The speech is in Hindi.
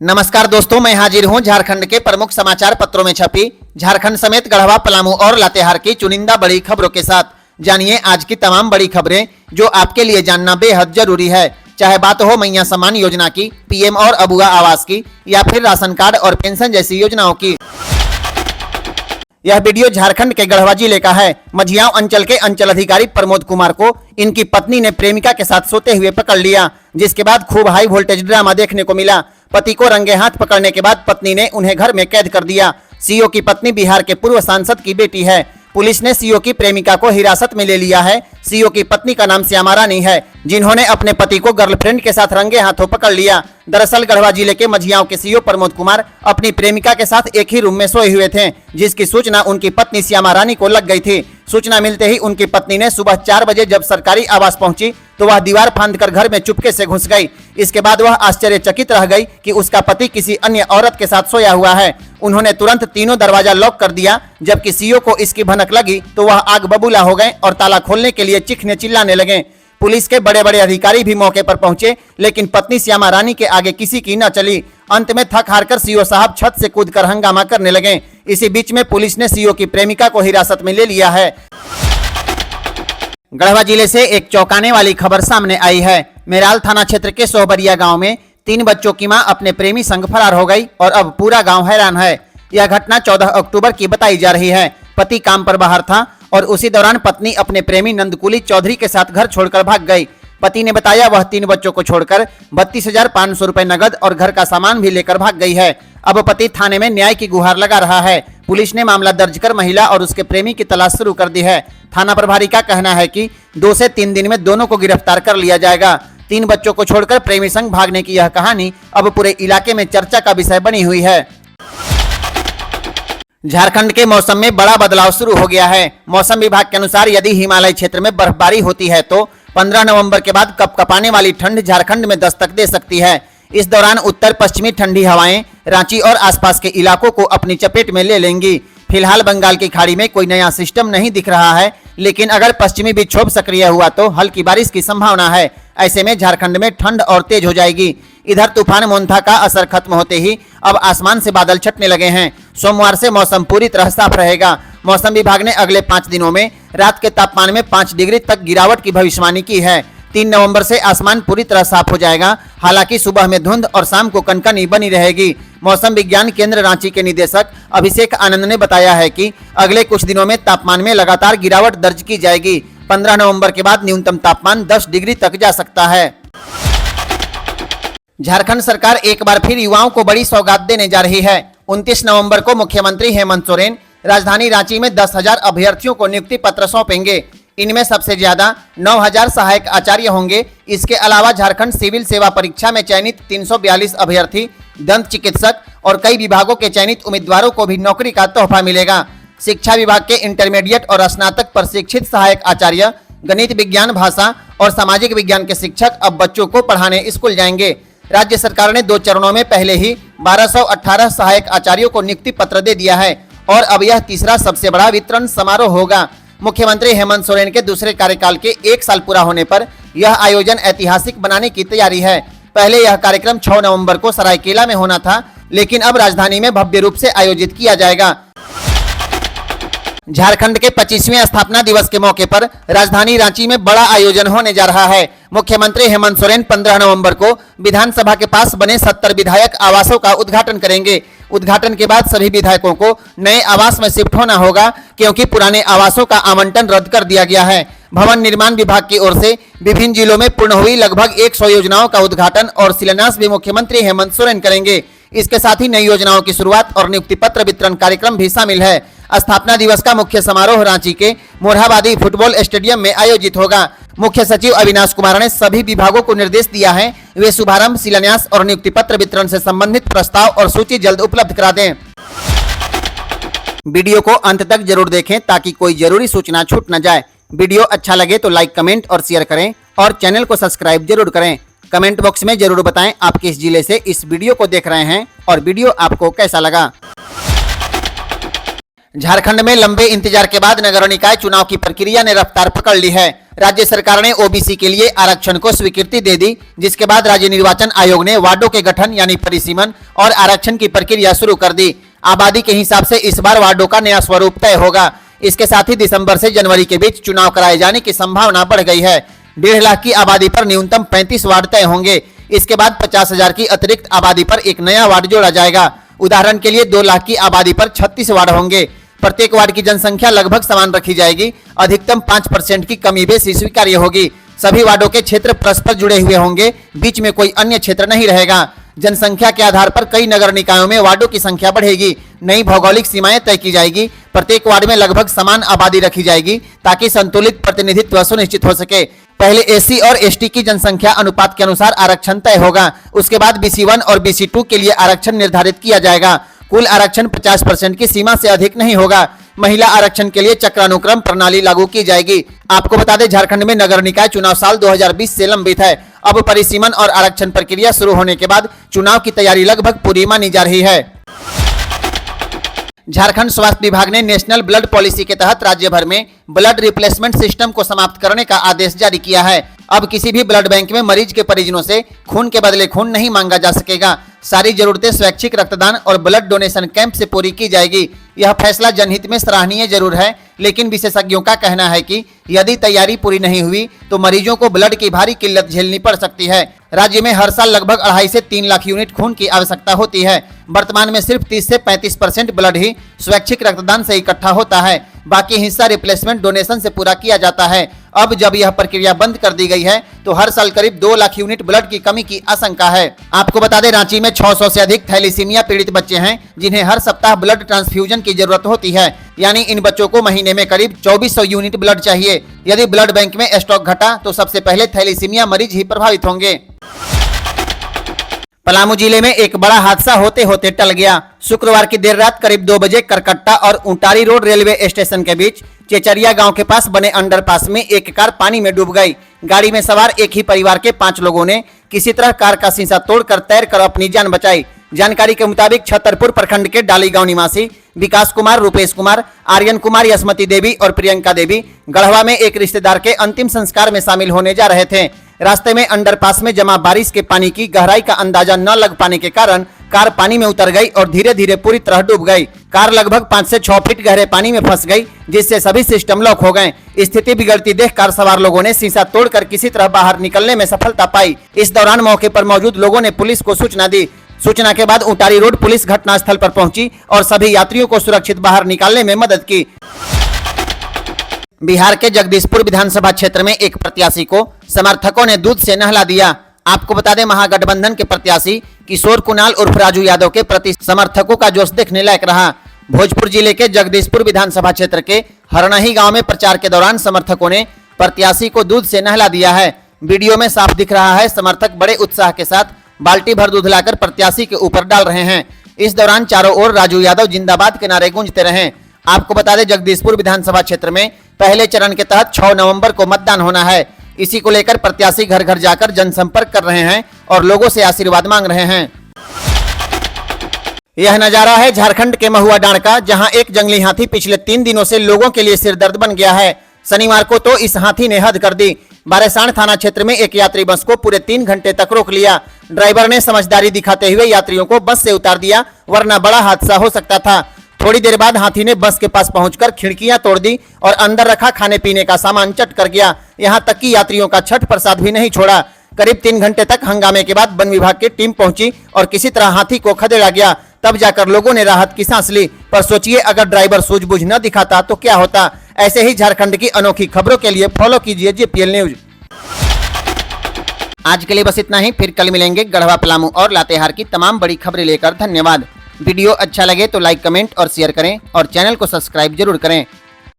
नमस्कार दोस्तों, मैं हाजिर हूं झारखंड के प्रमुख समाचार पत्रों में छपी झारखंड समेत गढ़वा, पलामू और लातेहार की चुनिंदा बड़ी खबरों के साथ। जानिए आज की तमाम बड़ी खबरें जो आपके लिए जानना बेहद जरूरी है। चाहे बात हो मैया सम्मान योजना की, पीएम और अबुआ आवास की, या फिर राशन कार्ड और पेंशन जैसी योजनाओं की। यह वीडियो झारखंड के गढ़वा जिले का है। मझियाओं अंचल के अंचल अधिकारी प्रमोद कुमार को इनकी पत्नी ने प्रेमिका के साथ सोते हुए पकड़ लिया, जिसके बाद खूब हाई वोल्टेज ड्रामा देखने को मिला। पति को रंगे हाथ पकड़ने के बाद पत्नी ने उन्हें घर में कैद कर दिया। सीओ की पत्नी बिहार के पूर्व सांसद की बेटी है। पुलिस ने सीओ की प्रेमिका को हिरासत में ले लिया है। सीओ की पत्नी का नाम श्यामा रानी है, जिन्होंने अपने पति को गर्लफ्रेंड के साथ रंगे हाथों पकड़ लिया। दरअसल गढ़वा जिले के मझियाओं के सीओ प्रमोद कुमार अपनी प्रेमिका के साथ एक ही रूम में सोए हुए थे, जिसकी सूचना उनकी पत्नी श्यामा रानी को लग गई थी। सूचना मिलते ही उनकी पत्नी ने सुबह 4 बजे जब सरकारी आवास पहुंची तो वह दीवार फांदकर घर में चुपके से घुस गई। इसके बाद वह आश्चर्यचकित रह गई कि उसका पति किसी अन्य औरत के साथ सोया हुआ है। उन्होंने तुरंत तीनों दरवाजा लॉक कर दिया। जबकि सीओ को इसकी भनक लगी तो वह आग बबूला हो गए और ताला खोलने के लिए चीखने चिल्लाने लगे। पुलिस के बड़े बड़े अधिकारी भी मौके पर पहुंचे, लेकिन पत्नी श्यामा रानी के आगे किसी की न चली। अंत में थक हारकर सीओ साहब छत से कूदकर हंगामा करने लगे। इसी बीच में पुलिस ने सीओ की प्रेमिका को हिरासत में ले लिया है। गढ़वा जिले से एक चौंकाने वाली खबर सामने आई है। मेराल थाना क्षेत्र के सोहबरिया गांव में 3 बच्चों की मां अपने प्रेमी संग फरार हो गई और अब पूरा गांव हैरान है। यह घटना 14 अक्टूबर की बताई जा रही है। पति काम पर बाहर था और उसी दौरान पत्नी अपने प्रेमी नंदकुली चौधरी के साथ घर छोड़कर भाग गई। पति ने बताया वह 3 बच्चों को छोड़कर 32,500 रुपए नगद और घर का सामान भी लेकर भाग गई है। अब पति थाने में न्याय की गुहार लगा रहा है। पुलिस ने मामला दर्ज कर महिला और उसके प्रेमी की तलाश शुरू कर दी है। थाना प्रभारी का कहना है कि 2 से 3 दिन में दोनों को गिरफ्तार कर लिया जाएगा। 3 बच्चों को छोड़कर प्रेमी संग भागने की यह कहानी अब पूरे इलाके में चर्चा का विषय बनी हुई है। झारखंड के मौसम में बड़ा बदलाव शुरू हो गया है। मौसम विभाग के अनुसार यदि हिमालय क्षेत्र में बर्फबारी होती है तो 15 नवंबर के बाद कपकपाने वाली ठंड झारखंड में दस्तक दे सकती है। इस दौरान उत्तर पश्चिमी ठंडी हवाएं रांची और आसपास के इलाकों को अपनी चपेट में ले लेंगी। फिलहाल बंगाल की खाड़ी में कोई नया सिस्टम नहीं दिख रहा है, लेकिन अगर पश्चिमी विक्षोभ सक्रिय हुआ तो हल्की बारिश की संभावना है। ऐसे में झारखंड में ठंड और तेज हो जाएगी। इधर तूफान मोन्था का असर खत्म होते ही अब आसमान से बादल छटने लगे हैं। सोमवार से मौसम पूरी तरह साफ रहेगा। मौसम विभाग ने अगले 5 दिनों में रात के तापमान में 5 डिग्री तक गिरावट की भविष्यवाणी की है। 3 नवंबर से आसमान पूरी तरह साफ हो जाएगा। हालांकि सुबह में धुंध और शाम को कनकनी बनी रहेगी। मौसम विज्ञान केंद्र रांची के निदेशक अभिषेक आनंद ने बताया है कि अगले कुछ दिनों में तापमान में लगातार गिरावट दर्ज की जाएगी। 15 नवंबर के बाद न्यूनतम तापमान 10 डिग्री तक जा सकता है। झारखंड सरकार एक बार फिर युवाओं को बड़ी सौगात देने जा रही है। 29 नवंबर को मुख्यमंत्री हेमंत सोरेन राजधानी रांची में 10,000 अभ्यर्थियों को नियुक्ति पत्र सौंपेंगे। इनमें सबसे ज्यादा 9,000 सहायक आचार्य होंगे। इसके अलावा झारखंड सिविल सेवा परीक्षा में चयनित 342 अभ्यर्थी, दंत चिकित्सक और कई विभागों के चयनित उम्मीदवारों को भी नौकरी का तोहफा मिलेगा। शिक्षा विभाग के इंटरमीडिएट और स्नातक प्रशिक्षित सहायक आचार्य, गणित, विज्ञान, भाषा और सामाजिक विज्ञान के शिक्षक अब बच्चों को पढ़ाने स्कूल जाएंगे। राज्य सरकार ने 2 चरणों में पहले ही 1218 सहायक आचार्यों को नियुक्ति पत्र दे दिया है और अब यह तीसरा सबसे बड़ा वितरण समारोह होगा। मुख्यमंत्री हेमंत सोरेन के दूसरे कार्यकाल के 1 साल पूरा होने पर यह आयोजन ऐतिहासिक बनाने की तैयारी है। पहले यह कार्यक्रम 6 नवंबर को सरायकेला में होना था, लेकिन अब राजधानी में भव्य रूप से आयोजित किया जाएगा। झारखंड के 25वें स्थापना दिवस के मौके पर राजधानी रांची में बड़ा आयोजन होने जा रहा है। मुख्यमंत्री हेमंत सोरेन 15 नवंबर को विधानसभा के पास बने 70 विधायक आवासों का उद्घाटन करेंगे। उद्घाटन के बाद सभी विधायकों को नए आवास में शिफ्ट होना होगा, क्योंकि पुराने आवासों का आवंटन रद्द कर दिया गया है। भवन निर्माण विभाग की ओर से विभिन्न जिलों में पूर्ण हुई लगभग 100 योजनाओं का उद्घाटन और शिलान्यास भी मुख्यमंत्री हेमंत सोरेन करेंगे। इसके साथ ही नई योजनाओं की शुरुआत और नियुक्ति पत्र वितरण कार्यक्रम भी शामिल है। स्थापना दिवस का मुख्य समारोह रांची के मोरहाबादी फुटबॉल स्टेडियम में आयोजित होगा। मुख्य सचिव अविनाश कुमार ने सभी विभागों को निर्देश दिया है वे शुभारंभ, शिलान्यास और नियुक्ति पत्र वितरण से संबंधित प्रस्ताव और सूची जल्द उपलब्ध करा दें। वीडियो को अंत तक जरूर देखें ताकि कोई जरूरी सूचना छूट न जाए। वीडियो अच्छा लगे तो लाइक, कमेंट और शेयर करें और चैनल को सब्सक्राइब जरूर करें। कमेंट बॉक्स में जरूर बताएं आप किस जिले से इस वीडियो को देख रहे हैं और वीडियो आपको कैसा लगा। झारखंड में लंबे इंतजार के बाद नगर निकाय चुनाव की प्रक्रिया ने रफ्तार पकड़ ली है। राज्य सरकार ने ओबीसी के लिए आरक्षण को स्वीकृति दे दी, जिसके बाद राज्य निर्वाचन आयोग ने वार्डों के गठन यानी परिसीमन और आरक्षण की प्रक्रिया शुरू कर दी। आबादी के हिसाब से इस बार वार्डों का नया स्वरूप तय होगा। इसके साथ ही दिसंबर से जनवरी के बीच चुनाव कराए जाने की संभावना बढ़ गई है। 1.5 लाख की आबादी पर न्यूनतम 35 वार्ड तय होंगे। इसके बाद 50,000 की अतिरिक्त आबादी पर एक नया वार्ड जोड़ा जाएगा। उदाहरण के लिए 2 लाख की आबादी पर 36 वार्ड होंगे। प्रत्येक वार्ड की जनसंख्या लगभग समान रखी जाएगी। अधिकतम 5% की कमी बेसी स्वीकार्य होगी। सभी वार्डों के क्षेत्र परस्पर जुड़े हुए होंगे, बीच में कोई अन्य क्षेत्र नहीं रहेगा। जनसंख्या के आधार पर कई नगर निकायों में वार्डों की संख्या बढ़ेगी। नई भौगोलिक सीमाएं तय की जाएगी। प्रत्येक वार्ड में लगभग समान आबादी रखी जाएगी ताकि संतुलित प्रतिनिधित्व सुनिश्चित हो सके। पहले एससी और एसटी की जनसंख्या अनुपात के अनुसार आरक्षण तय होगा। उसके बाद BC1 और BC2 के लिए आरक्षण निर्धारित किया जाएगा। कुल आरक्षण 50% की सीमा से अधिक नहीं होगा। महिला आरक्षण के लिए चक्रानुक्रम प्रणाली लागू की जाएगी। आपको बता दें, झारखंड में नगर निकाय चुनाव साल 2020 से लंबित है। अब परिसीमन और आरक्षण प्रक्रिया शुरू होने के बाद चुनाव की तैयारी लगभग पूरी मानी जा रही है। झारखंड स्वास्थ्य विभाग ने नेशनल ब्लड पॉलिसी के तहत राज्य भर में ब्लड रिप्लेसमेंट सिस्टम को समाप्त करने का आदेश जारी किया है। अब किसी भी ब्लड बैंक में मरीज के परिजनों से खून के बदले खून नहीं मांगा जा सकेगा। सारी जरूरतें स्वैच्छिक रक्तदान और ब्लड डोनेशन कैंप से पूरी की जाएगी। यह फैसला जनहित में सराहनीय जरूर है, लेकिन विशेषज्ञों का कहना है कि यदि तैयारी पूरी नहीं हुई तो मरीजों को ब्लड की भारी किल्लत झेलनी पड़ सकती है। राज्य में हर साल लगभग 2.5 से 3 लाख यूनिट खून की आवश्यकता होती है। वर्तमान में सिर्फ 30 से 35% ब्लड ही स्वैच्छिक रक्तदान से इकट्ठा होता है। बाकी हिस्सा रिप्लेसमेंट डोनेशन से पूरा किया जाता है। अब जब यह प्रक्रिया बंद कर दी गई है तो हर साल करीब 2 लाख यूनिट ब्लड की कमी की आशंका है। आपको बता दें, रांची में 600 से अधिक थैलीसीमिया पीड़ित बच्चे हैं जिन्हें हर सप्ताह ब्लड ट्रांसफ्यूजन की जरूरत होती है। यानी इन बच्चों को महीने में करीब 2400 यूनिट ब्लड चाहिए। यदि ब्लड बैंक में स्टॉक घटा तो सबसे पहले थैलीसीमिया मरीज ही प्रभावित होंगे। पलामू जिले में एक बड़ा हादसा होते होते टल गया। शुक्रवार की देर रात करीब 2 बजे करकट्टा और ऊंटारी रोड रेलवे स्टेशन के बीच चेचरिया गांव के पास बने अंडरपास में एक कार पानी में डूब गई। गाड़ी में सवार एक ही परिवार के 5 लोगों ने किसी तरह कार का शीशा तोड़कर तैरकर अपनी जान बचाई। जानकारी के मुताबिक छतरपुर प्रखंड के डाली गांव निवासी विकास कुमार, रूपेश कुमार, आर्यन कुमार, यशमती देवी और प्रियंका देवी गढ़वा में एक रिश्तेदार के अंतिम संस्कार में शामिल होने जा रहे थे। रास्ते में अंडरपास में जमा बारिश के पानी की गहराई का अंदाजा न लग पाने के कारण कार पानी में उतर गई और धीरे धीरे पूरी तरह डूब गई। कार लगभग 5 से 6 फीट गहरे पानी में फंस गई, जिससे सभी सिस्टम लॉक हो गए। स्थिति बिगड़ती देख कार सवार लोगों ने शीशा तोड़कर किसी तरह बाहर निकलने में सफलता पाई। इस दौरान मौके पर मौजूद लोगों ने पुलिस को सूचना दी। सूचना के बाद ऊंटारी रोड पुलिस घटनास्थल पर पहुंची और सभी यात्रियों को सुरक्षित बाहर निकालने में मदद की। बिहार के जगदीशपुर विधानसभा क्षेत्र में एक प्रत्याशी को समर्थकों ने दूध से नहला दिया। आपको बता दें, महागठबंधन के प्रत्याशी किशोर कुणाल उर्फ राजू यादव के प्रति समर्थकों का जोश देखने लायक रहा। भोजपुर जिले के जगदीशपुर विधानसभा क्षेत्र के हरनही गांव में प्रचार के दौरान समर्थकों ने प्रत्याशी को दूध से नहला दिया है। वीडियो में साफ दिख रहा है, समर्थक बड़े उत्साह के साथ बाल्टी भर दूध लाकर प्रत्याशी के ऊपर डाल रहे हैं। इस दौरान चारों ओर राजू यादव जिंदाबाद के नारे गूंजते रहे। आपको बता दें, जगदीशपुर विधानसभा क्षेत्र में पहले चरण के तहत 6 नवंबर को मतदान होना है। इसी को लेकर प्रत्याशी घर घर जाकर जनसंपर्क कर रहे हैं और लोगों से आशीर्वाद मांग रहे हैं। यह नजारा है झारखंड के महुआ डांड का, जहां एक जंगली हाथी पिछले 3 दिनों से लोगों के लिए सिरदर्द बन गया है। शनिवार को तो इस हाथी ने हद कर दी। बारेसाण थाना क्षेत्र में एक यात्री बस को पूरे 3 घंटे तक रोक लिया। ड्राइवर ने समझदारी दिखाते हुए यात्रियों को बस से उतार दिया, वरना बड़ा हादसा हो सकता था। थोड़ी देर बाद हाथी ने बस के पास पहुंचकर खिड़कियां तोड़ दी और अंदर रखा खाने पीने का सामान चट कर गया। यहां तक कि यात्रियों का छठ प्रसाद भी नहीं छोड़ा। करीब 3 घंटे तक हंगामे के बाद वन विभाग की टीम पहुंची और किसी तरह हाथी को खदेड़ा गया। तब जाकर लोगों ने राहत की सांस ली। पर सोचिए, अगर ड्राइवर सूझबूझ न दिखाता तो क्या होता। ऐसे ही झारखंड की अनोखी खबरों के लिए फॉलो कीजिए JPL न्यूज। आज के लिए बस इतना ही। फिर कल मिलेंगे गढ़वा, पलामू और लातेहार की तमाम बड़ी खबरें लेकर। धन्यवाद। वीडियो अच्छा लगे तो लाइक, कमेंट और शेयर करें और चैनल को सब्सक्राइब जरूर करें।